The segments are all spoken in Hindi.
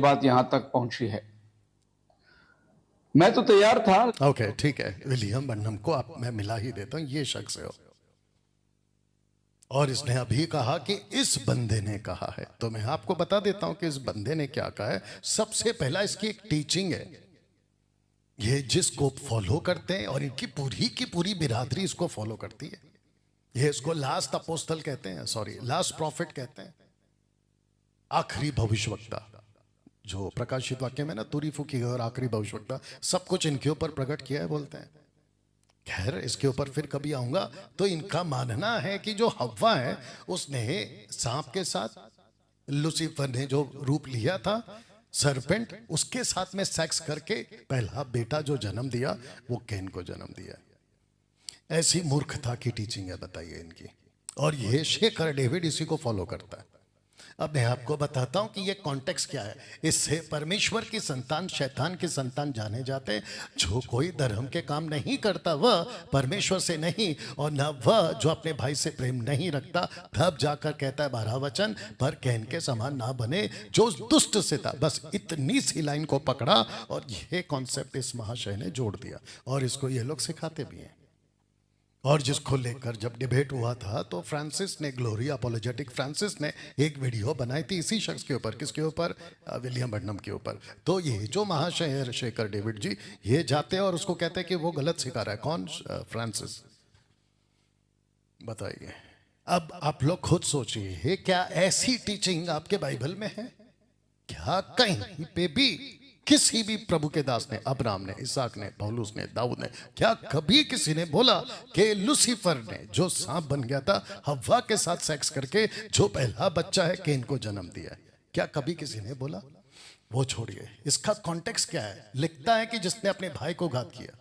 बात यहां तक पहुंची है। मैं तो तैयार था। ओके, ठीक है, विलियम बर्नम को आप मैं मिला ही देता हूं, ये शख्स है। और इसने अभी कहा कि इस बंदे ने कहा है, तो मैं आपको बता देता हूं कि इस बंदे ने क्या कहा है। सबसे पहला इसकी एक टीचिंग है, ये जिसको फॉलो करते हैं और इनकी पूरी की पूरी बिरादरी इसको फॉलो करती है। ये इसको लास्ट अपोस्टल कहते हैं, सॉरी लास्ट प्रॉफिट कहते हैं, आखिरी भविष्यवक्ता। जो प्रकाशित वाक्य में ना तुरी फूकी और आखिरी भविष्यवक्ता, सब कुछ इनके ऊपर प्रकट किया है बोलते हैं। खैर, इसके ऊपर फिर कभी आऊंगा। तो इनका मानना है कि जो हव्वा है उसने सांप के साथ, लूसीफर ने जो रूप लिया था सरपेंट, उसके साथ में सेक्स करके पहला बेटा जो जन्म दिया वो कैन को जन्म दिया। ऐसी मूर्खता की टीचिंग है, बताइए इनकी। और ये शेखर डेविड इसी को फॉलो करता है। अब मैं आपको बताता हूं कि ये कॉन्टेक्स्ट क्या है। इससे परमेश्वर की संतान शैतान की संतान जाने जाते। जो कोई धर्म के काम नहीं करता वह परमेश्वर से नहीं, और न वह जो अपने भाई से प्रेम नहीं रखता। तब जाकर कहता है 12 वचन, पर कैन के समान ना बने जो दुष्ट से था। बस इतनी सी लाइन को पकड़ा और ये कॉन्सेप्ट इस महाशय ने जोड़ दिया, और इसको ये लोग सिखाते भी हैं। और जिसको लेकर जब डिबेट हुआ था तो फ्रांसिस ने, ग्लोरी अपोलोजेटिक फ्रांसिस ने एक वीडियो बनाई थी इसी शख्स के ऊपर। किसके ऊपर? विलियम बर्नम के ऊपर। तो ये जो महाशय है शेखर डेविड जी, ये जाते हैं और उसको कहते हैं कि वो गलत सिखा रहा है। कौन? फ्रांसिस। बताइए। अब आप लोग खुद सोचिए, क्या ऐसी टीचिंग आपके बाइबल में है? क्या कहीं पे भी किसी भी प्रभु के दास ने, अब्राहम ने, इसहाक ने, पौलुस ने, दाऊद ने, क्या कभी किसी ने बोला कि लूसीफर ने जो सांप बन गया था हव्वा के साथ सेक्स करके जो पहला बच्चा है कैन को जन्म दिया है? क्या कभी किसी ने बोला? वो छोड़िए, इसका कॉन्टेक्स्ट क्या है। लिखता है कि जिसने अपने भाई को घात किया।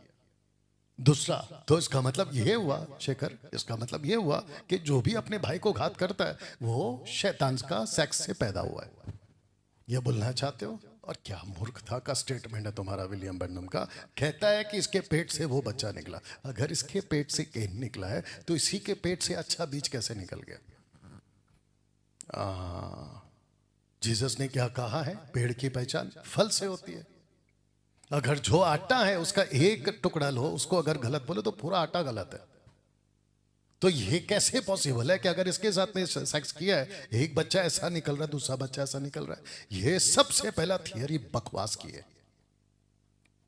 दूसरा, तो इसका मतलब यह हुआ शेखर, इसका मतलब यह हुआ कि जो भी अपने भाई को घात करता है वो शैतान का सेक्स से पैदा हुआ है। यह बोलना चाहते हो? और क्या मूर्खता का स्टेटमेंट है तुम्हारा विलियम बर्नम का। कहता है कि इसके पेट से वो बच्चा निकला। अगर इसके पेट से कैन निकला है तो इसी के पेट से अच्छा बीज कैसे निकल गया? जीसस ने क्या कहा है? पेड़ की पहचान फल से होती है। अगर जो आटा है उसका एक टुकड़ा लो, उसको अगर गलत बोले तो पूरा आटा गलत है। तो ये कैसे पॉसिबल है कि अगर इसके साथ में सेक्स किया है एक बच्चा ऐसा निकल रहा है, दूसरा बच्चा ऐसा निकल रहा है? ये सबसे पहला थियरी बकवास की है।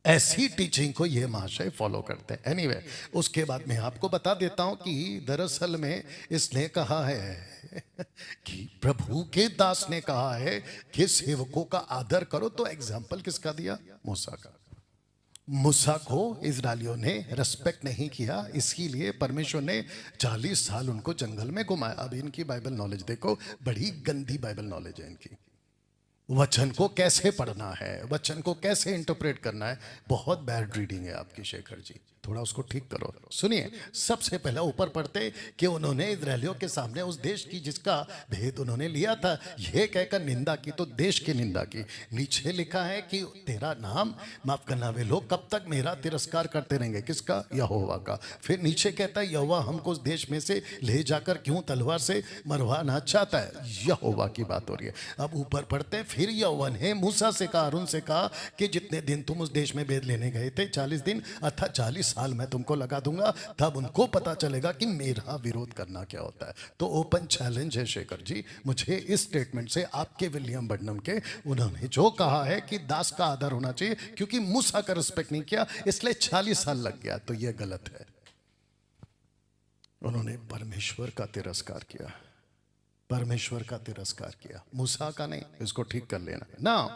ऐसी टीचिंग को ये महाशय फॉलो करते हैं। एनीवे, उसके बाद मैं आपको बता देता हूं कि दरअसल में इसने कहा है कि प्रभु के दास ने कहा है कि सेवकों का आदर करो। तो एग्जाम्पल किसका दिया? मूसा का। मूसा को इजरायलियों ने रेस्पेक्ट नहीं किया, इसीलिए परमेश्वर ने 40 साल उनको जंगल में घुमाया। अब इनकी बाइबल नॉलेज देखो, बड़ी गंदी बाइबल नॉलेज है इनकी। वचन को कैसे पढ़ना है, वचन को कैसे इंटरप्रेट करना है, बहुत बैड रीडिंग है आपकी शेखर जी, थोड़ा उसको ठीक करो। सुनिए, सबसे पहला ऊपर पढ़ते कि उन्होंने इजरायलियों के सामने उस देश की जिसका भेद उन्होंने लिया था यह कहकर निंदा की, तो देश की निंदा की। नीचे लिखा है कि तेरा नाम, माफ करना, वे लोग कब तक मेरा तिरस्कार करते रहेंगे? किसका? यहोवा का। फिर नीचे कहता है यहोवा हमको उस देश में से ले जाकर क्यों तलवार से मरवाना चाहता है? यहोवा की बात हो रही है। अब ऊपर पढ़ते फिर यहोवा ने मूसा से कहा, अरुण से कहा कि जितने दिन तुम उस देश में भेद लेने गए थे 40 दिन अर्थात 40 साल मैं तुमको लगा दूंगा, तब उनको पता चलेगा कि मेरा विरोध करना क्या होता है। तो ओपन चैलेंज है शेखर जी, मुझे इस स्टेटमेंट से आपके विलियम बर्नम के, उन्होंने जो कहा है कि दास का आदर होना चाहिए क्योंकि मूसा का रिस्पेक्ट नहीं किया इसलिए 40 साल लग गया, तो यह गलत है। उन्होंने परमेश्वर का तिरस्कार किया, परमेश्वर का तिरस्कार किया, मूसा का नहीं। इसको ठीक कर लेना ना।